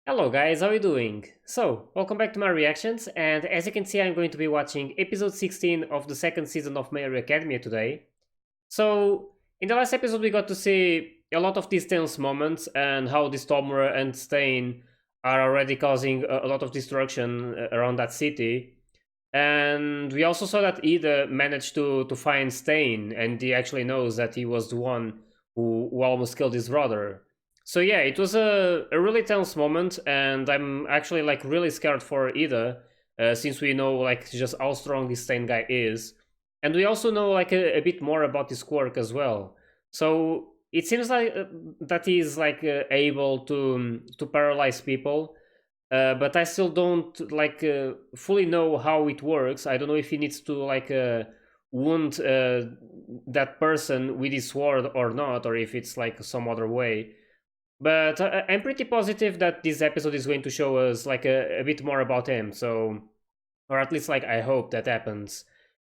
Hello guys, how are you doing? So, welcome back to my reactions, and as you can see I'm going to be watching episode 16 of the second season of My Hero Academia today. So, in the last episode we got to see a lot of these tense moments and how this Tomura and Stain are already causing a lot of destruction around that city. And we also saw that Ida managed to find Stain, and he actually knows that he was the one who almost killed his brother. So yeah, it was a really tense moment, and I'm actually like really scared for Ida, since we know like just how strong this Stain guy is, and we also know like a bit more about his quirk as well. So it seems like that he's like able to paralyze people, but I still don't like fully know how it works. I don't know if he needs to like wound that person with his sword or not, or if it's like some other way. But I'm pretty positive that this episode is going to show us like a bit more about him. So, or at least like I hope that happens.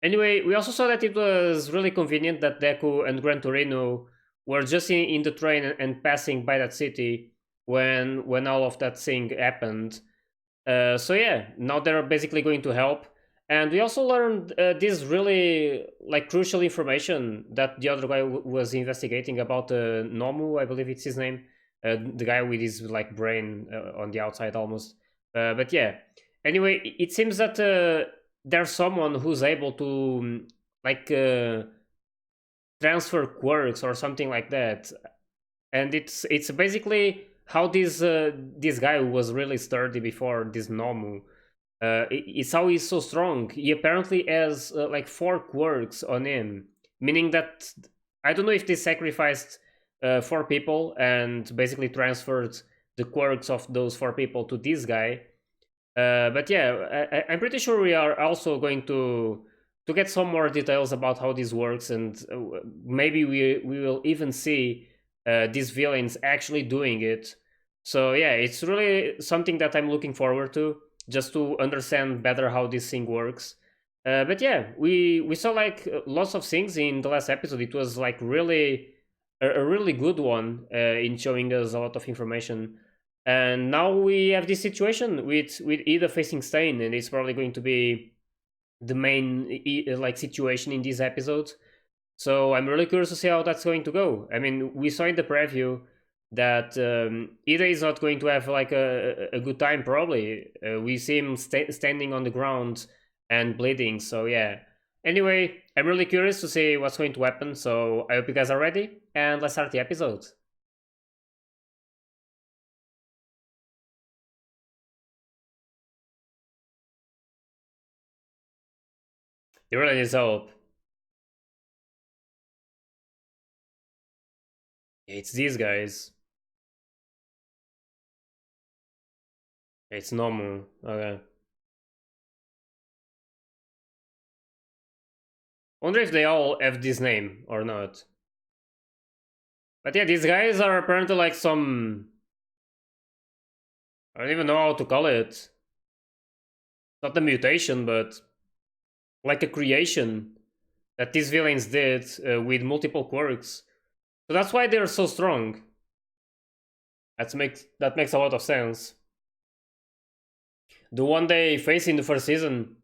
Anyway, we also saw that it was really convenient that Deku and Gran Torino were just in the train and passing by that city when all of that thing happened. So yeah, now they're basically going to help, and we also learned this really like crucial information that the other guy was investigating about Nomu, I believe it's his name, the guy with his like brain on the outside almost. But yeah, anyway, it seems that there's someone who's able to like transfer quirks or something like that, and it's basically how this guy who was really sturdy before this Nomu, it's how he's so strong. He apparently has like four quirks on him, meaning that I don't know if they sacrificed four people and basically transferred the quirks of those four people to this guy. But yeah, I'm pretty sure we are also going to get some more details about how this works, and maybe we will even see these villains actually doing it. So yeah, it's really something that I'm looking forward to, just to understand better how this thing works. But yeah, we saw like lots of things in the last episode. It was like really a really good one in showing us a lot of information. And now we have this situation with Ida facing Stain, and it's probably going to be the main like situation in this episode. So I'm really curious to see how that's going to go. I mean, we saw in the preview that Ida is not going to have like a good time. Probably we see him standing on the ground and bleeding. So yeah. Anyway, I'm really curious to see what's going to happen. So I hope you guys are ready, and let's start the episode. It really needs help. It's these guys. It's normal. Okay. Wonder if they all have this name or not. But yeah, these guys are apparently like some. I don't even know how to call it. Not a mutation, but like a creation that these villains did with multiple quirks. So that's why they're so strong. That makes a lot of sense. The one they faced in the first season,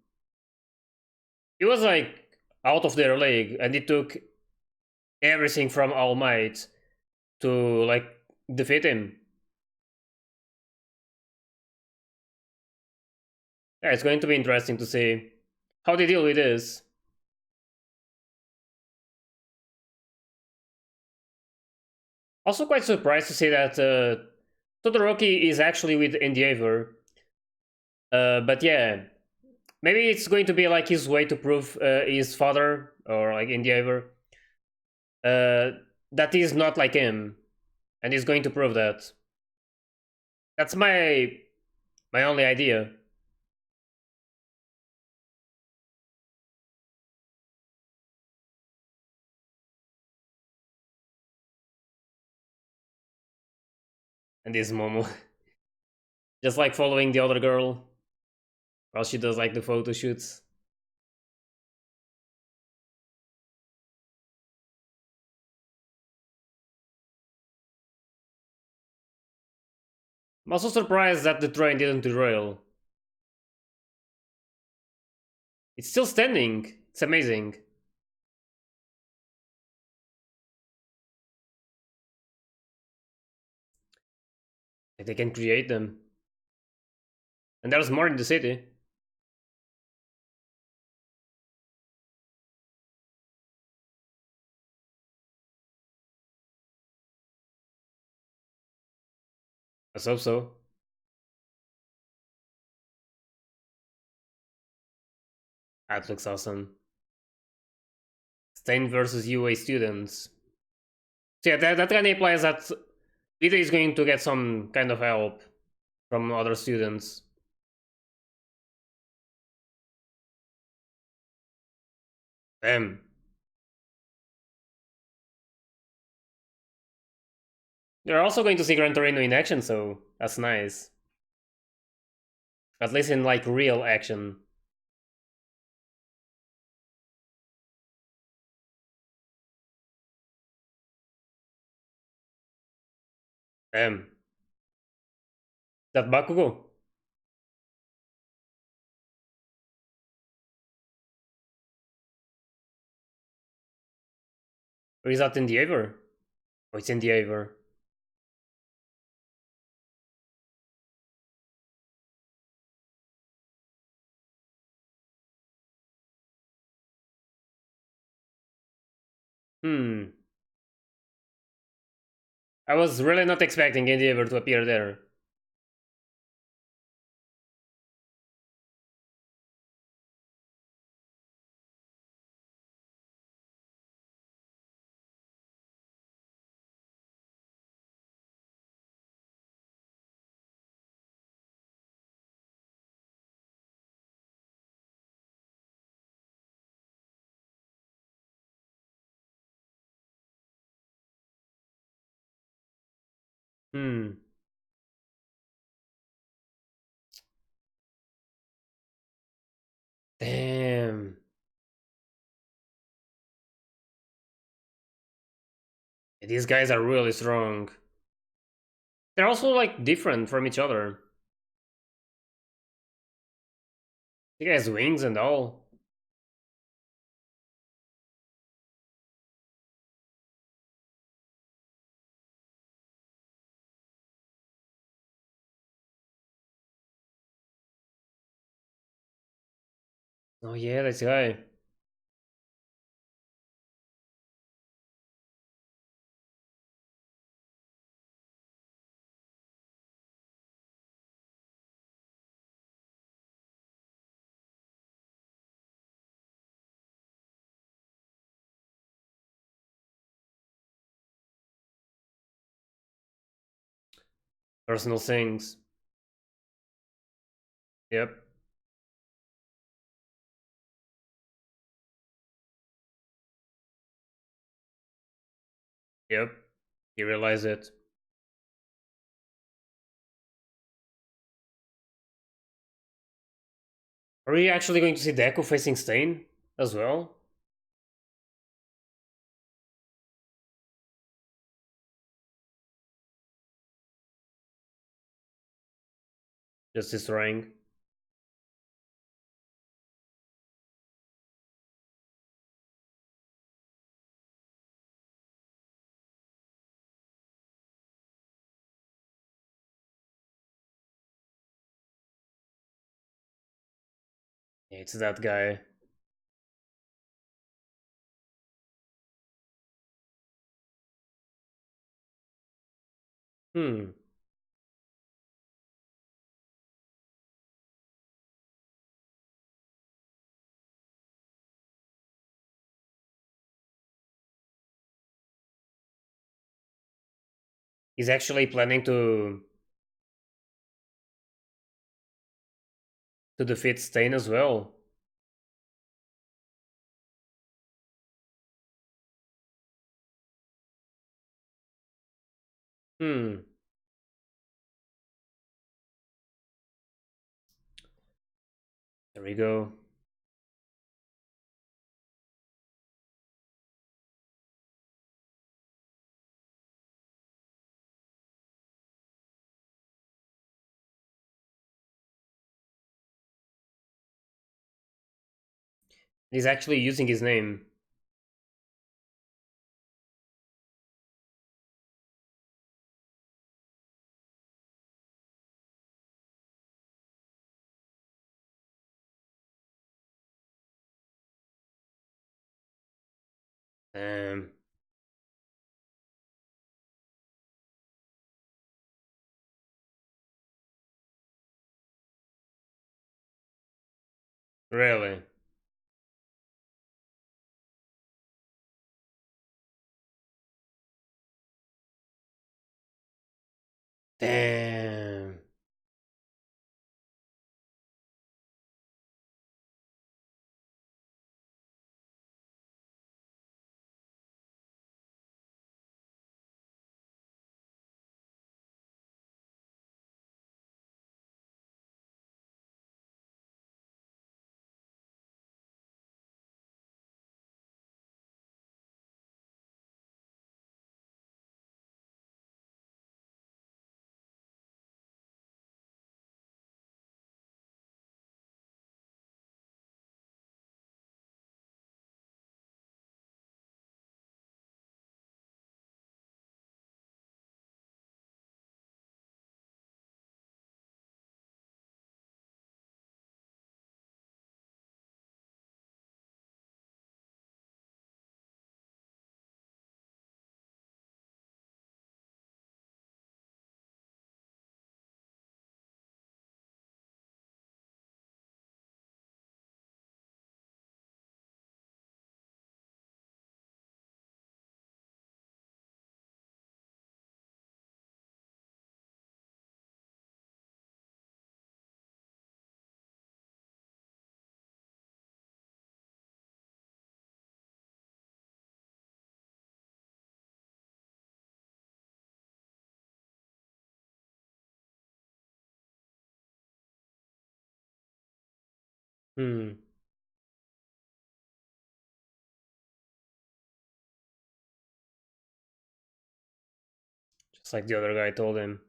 it was like out of their league, and it took everything from All Might to like defeat him. Yeah, it's going to be interesting to see how they deal with this. Also, quite surprised to see that Todoroki is actually with Endeavor. But yeah, maybe it's going to be like his way to prove his father or like Endeavor uh, that he's not like him, and he's going to prove that. That's my only idea. And this Momo, just like following the other girl while she does like the photo shoots. I'm also surprised that the train didn't derail. It's still standing. It's amazing. Like they can create them. And there's more in the city. Let's hope so. That looks awesome. Stain versus UA students. So yeah, that kind of implies that Vita is going to get some kind of help from other students. Damn. You're also going to see Gran Torino in action, so that's nice. At least in like real action. Damn. That Bakugo. Or is that in the Aver? Oh, it's in the Aver. Hmm. I was really not expecting Endeavor to appear there. Hmm. Damn. These guys are really strong. They're also like different from each other. He has wings and all. Oh yeah, this guy. Personal things. Yep. Yep. You realize it. Are we actually going to see Deku facing Stain as well? Just destroying. Yeah, it's that guy. Hmm. He's actually planning to defeat Stain as well. Hmm. There we go. He's actually using his name. Um, really? Damn. Hmm. Just like the other guy told him.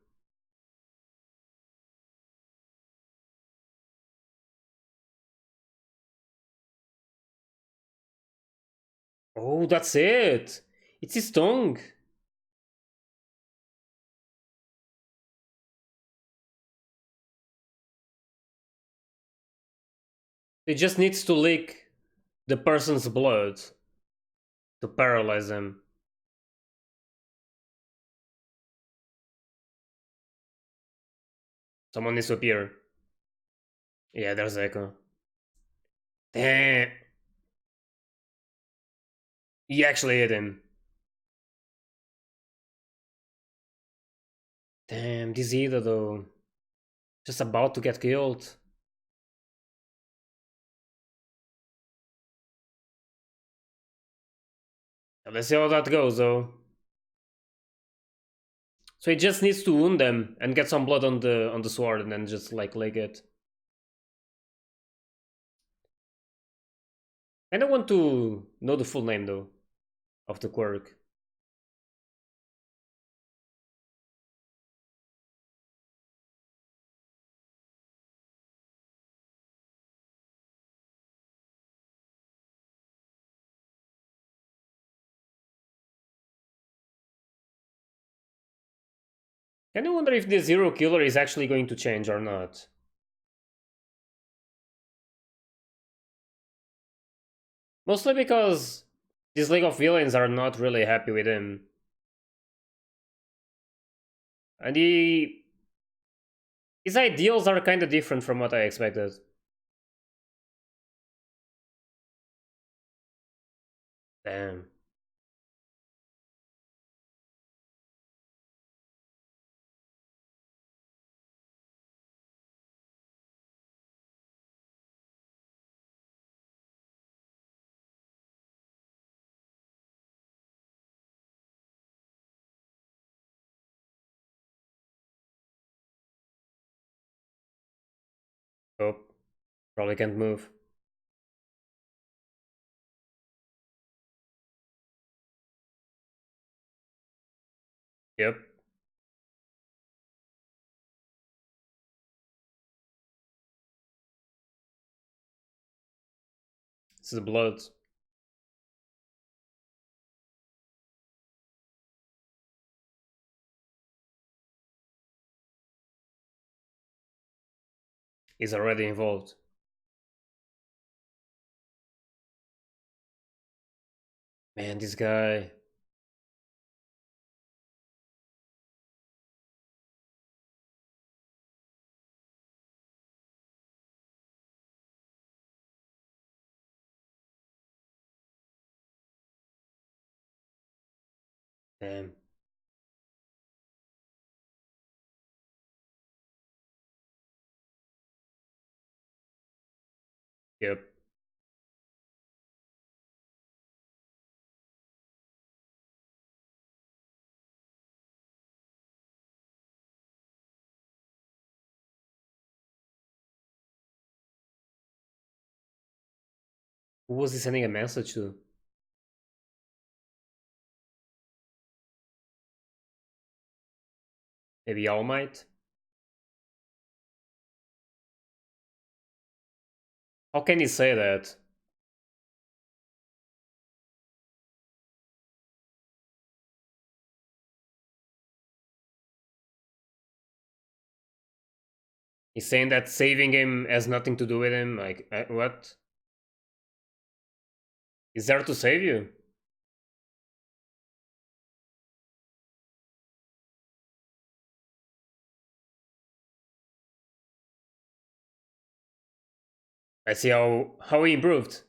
Oh, that's it. It's his tongue. It just needs to lick the person's blood to paralyze him. Someone needs to appear. Yeah, there's Echo. Damn. He actually hit him. Damn, this Ida though. Just about to get killed. Let's see how that goes though. So he just needs to wound them and get some blood on the sword and then just like lick it. I don't want to know the full name though of the quirk. Can you wonder if the Zero Killer is actually going to change or not? Mostly because this League of Villains are not really happy with him. And his ideals are kinda different from what I expected. Damn. Oh, probably can't move. Yep. It's the blood. Is already involved. Man, this guy. Damn. Yep. Who was he sending a message to? Maybe All Might? How can he say that? He's saying that saving him has nothing to do with him. Like, what? He's there to save you? I see how he improved.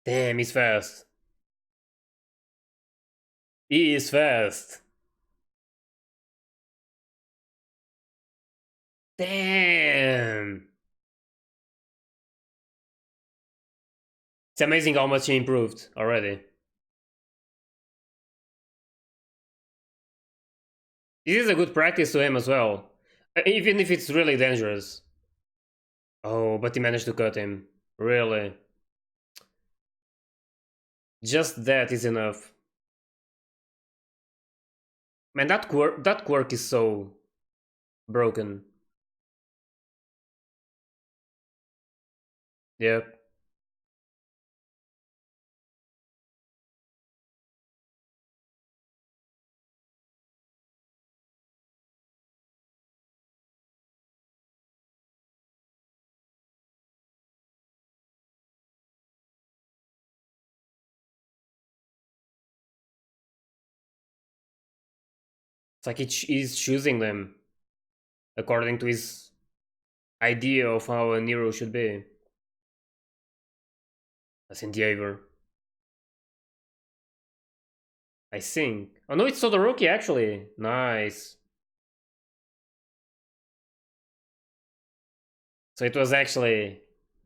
Damn, he's fast. He is fast. Damn. It's amazing how much he improved already. This is a good practice to him as well. Even if it's really dangerous. Oh, but he managed to cut him. Really. Just that is enough. Man, that quirk is so broken. Yep. It's like he's choosing them according to his idea of how a hero should be. As in the Aver. I think. Oh no, it's Todoroki actually. Nice. So it was actually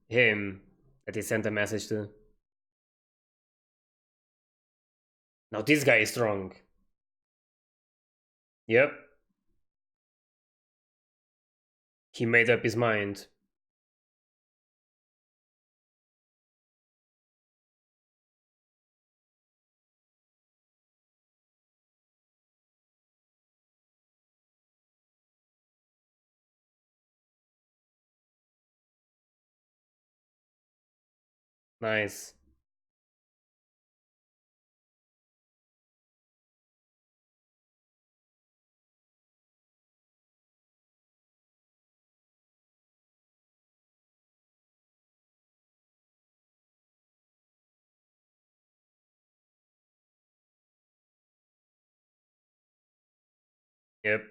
him that he sent a message to. Now this guy is strong. Yep. He made up his mind. Nice. Yep.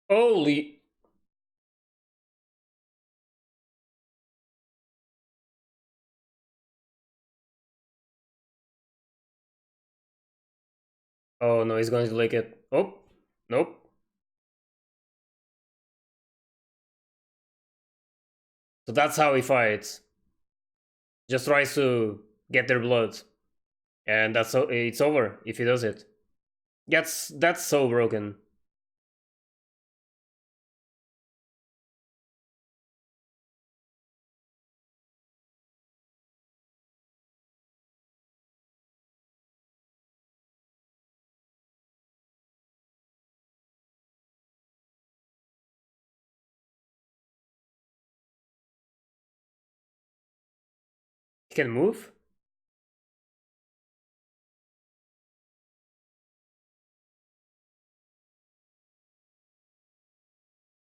Holy. Oh no, he's going to lick it. Oh. Nope. So that's how he fights. Just tries to get their blood. And that's so it's over if he does it. That's so broken. Can move?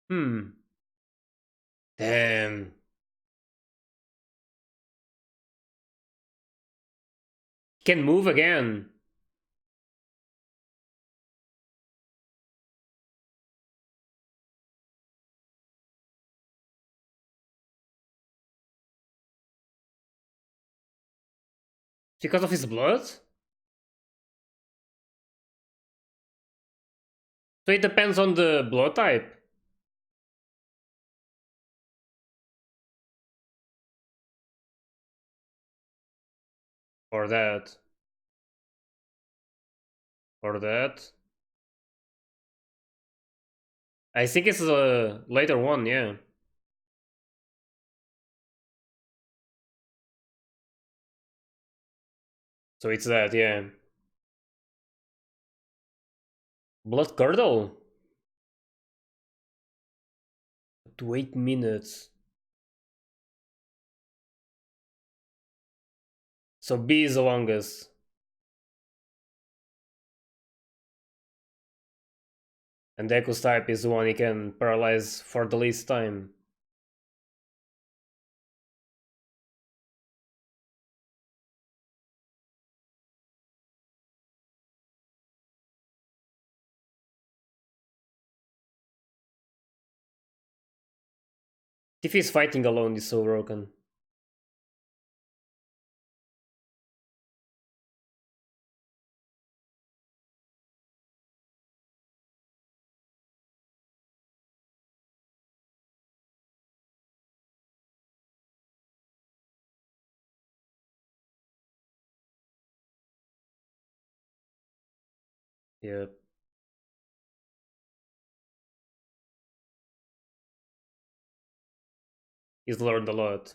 Hmm. Damn. Can move again. Because of his blood? So it depends on the blood type. Or that. Or that. I think it's a later one, yeah. So it's that, yeah. Blood curdle? To 8 minutes. So B is the longest. And Deku's type is the one he can paralyze for the least time. If he's fighting alone, he's so broken. Yep. He's learned a lot.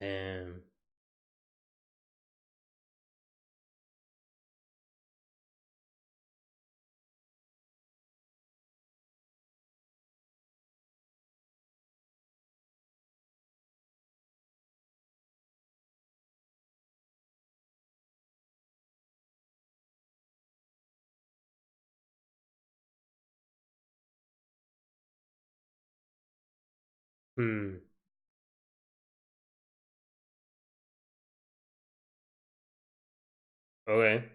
Damn. Hmm. Okay.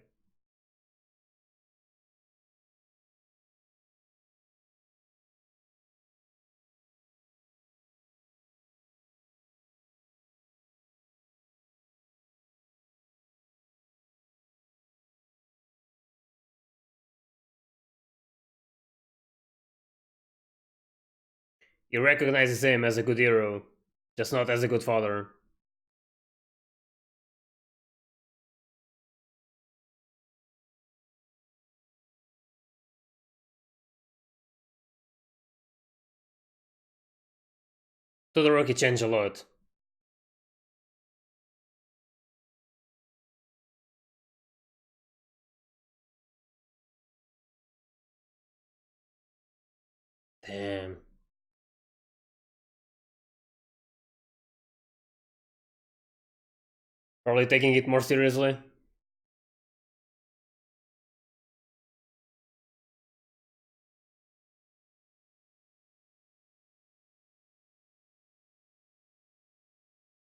He recognizes him as a good hero, just not as a good father. Todoroki changed a lot. Damn. Probably taking it more seriously.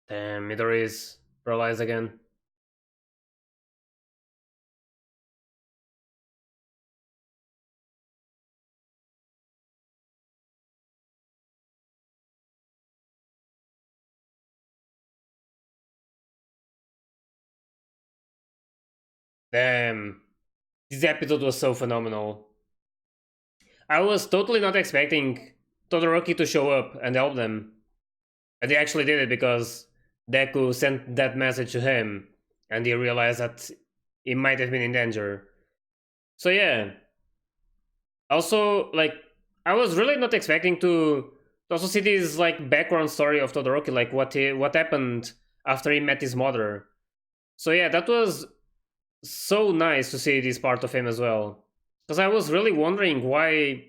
Damn, Midori is paralyzed again. Damn. This episode was so phenomenal. I was totally not expecting Todoroki to show up and help them. And he actually did it because Deku sent that message to him and he realized that he might have been in danger. So yeah. Also, like, I was really not expecting to also see this like background story of Todoroki, like what happened after he met his mother. So yeah, that was so nice to see this part of him as well. Because I was really wondering why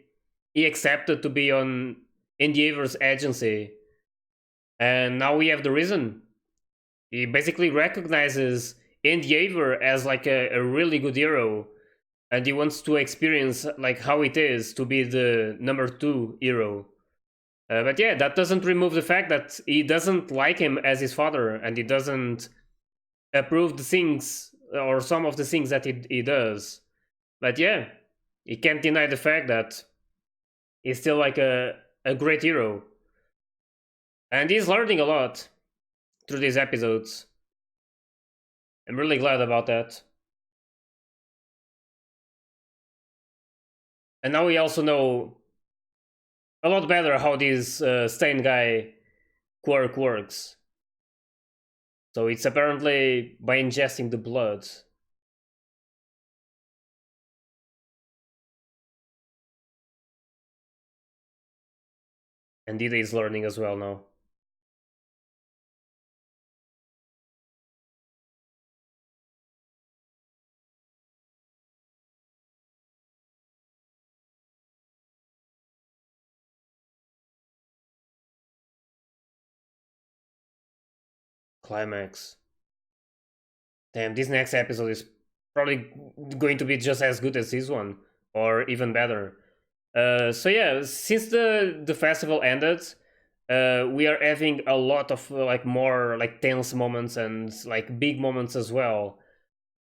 he accepted to be on Endeavor's agency, and now we have the reason. He basically recognizes Endeavor as like a really good hero, and he wants to experience like how it is to be the number 2 hero. But yeah, that doesn't remove the fact that he doesn't like him as his father, and he doesn't approve the things or some of the things that he does. But yeah, he can't deny the fact that he's still like a great hero. And he's learning a lot through these episodes. I'm really glad about that. And now we also know a lot better how this Stain guy quirk works. So it's apparently by ingesting the blood. And Dida is learning as well now. Climax. Damn, this next episode is probably going to be just as good as this one, or even better. So yeah, since the festival ended, we are having a lot of like more like tense moments and like big moments as well.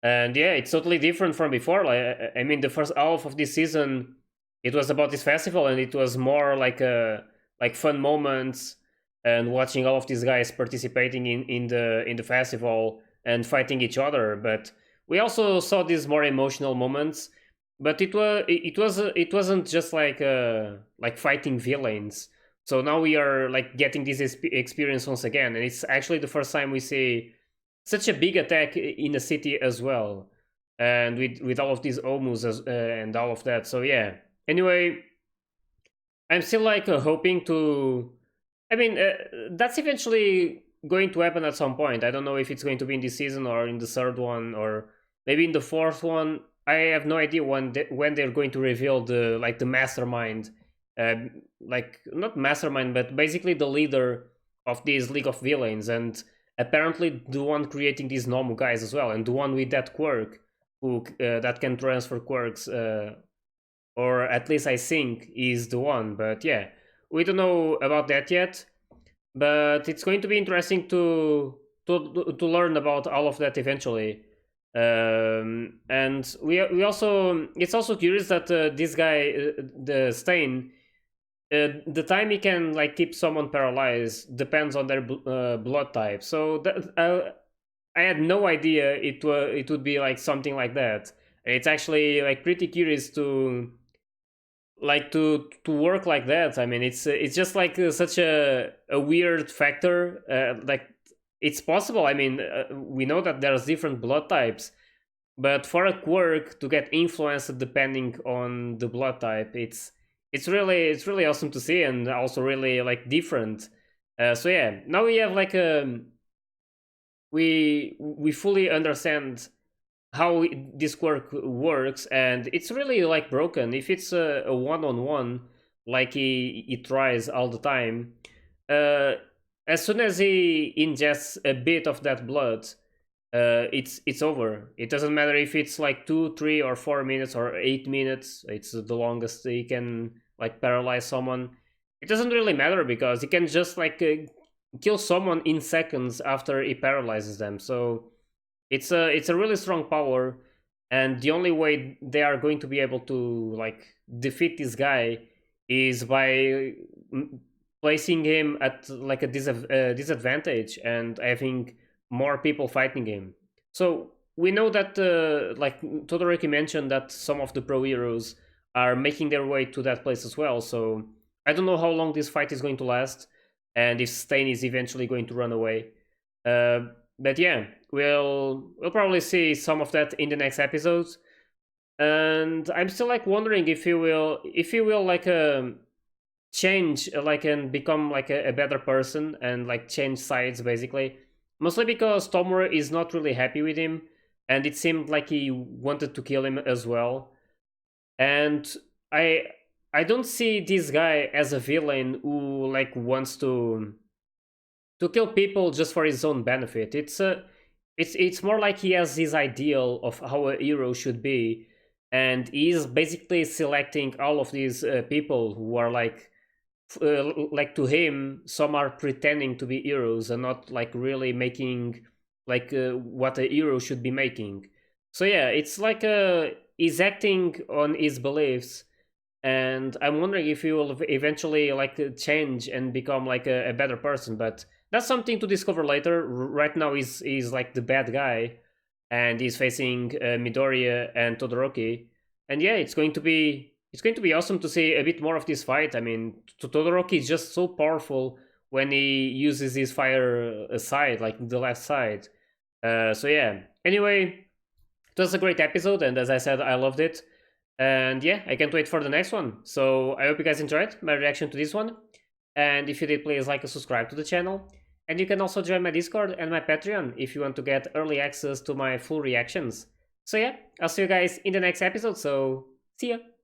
And yeah, it's totally different from before. Like I mean, the first half of this season, it was about this festival, and it was more like fun moments and watching all of these guys participating in the festival and fighting each other. But we also saw these more emotional moments. But it wasn't just like fighting villains. So now we are like getting this experience once again, and it's actually the first time we see such a big attack in a city as well, and with all of these omus and all of that. So yeah. Anyway, I'm still like hoping to. I mean, that's eventually going to happen at some point. I don't know if it's going to be in this season or in the third one or maybe in the fourth one. I have no idea when they're going to reveal the mastermind, like not mastermind, but basically the leader of this League of Villains, and apparently the one creating these normal guys as well, and the one with that quirk who that can transfer quirks, or at least I think is the one. But yeah, we don't know about that yet. But it's going to be interesting to learn about all of that eventually. And we also it's also curious that this guy, the Stain, the time he can like keep someone paralyzed depends on their blood type. So I had no idea it would be like something like that. It's actually like pretty curious to work like that. I mean, it's just like such a weird factor. Like it's possible. I mean, we know that there's different blood types, but for a quirk to get influenced depending on the blood type, it's really awesome to see, and also really like different. So yeah, now we have like we fully understand how this quirk works, and it's really like broken if it's a one-on-one like he tries all the time. uh as soon as he ingests a bit of that blood, it's over. It doesn't matter if it's like 2, 3, or 4 minutes or 8 minutes. It's the longest he can like paralyze someone. It doesn't really matter because he can just like kill someone in seconds after he paralyzes them. So it's a really strong power, and the only way they are going to be able to like defeat this guy is by placing him at like a disadvantage and having more people fighting him. So we know that like Todoroki mentioned that some of the pro heroes are making their way to that place as well. So I don't know how long this fight is going to last, and if Stain is eventually going to run away. Uh, but yeah, we'll probably see some of that in the next episodes. And I'm still like wondering if he will like change like and become like a better person and like change sides basically. Mostly because Tomura is not really happy with him, and it seemed like he wanted to kill him as well. and I I don't see this guy as a villain who like wants to kill people just for his own benefit. It's more like he has his ideal of how a hero should be, and he's basically selecting all of these people who are like to him, some are pretending to be heroes and not like really making like what a hero should be making. So yeah, it's like he's acting on his beliefs, and I'm wondering if he will eventually like change and become like a better person. But that's something to discover later. Right now, he's like the bad guy, and he's facing Midoriya and Todoroki. And yeah, it's going to be awesome to see a bit more of this fight. I mean, Todoroki is just so powerful when he uses his fire side, like the left side. So yeah. Anyway, it was a great episode, and as I said, I loved it. And yeah, I can't wait for the next one. So I hope you guys enjoyed my reaction to this one. And if you did, please like and subscribe to the channel. And you can also join my Discord and my Patreon if you want to get early access to my full reactions. So yeah, I'll see you guys in the next episode, so see ya!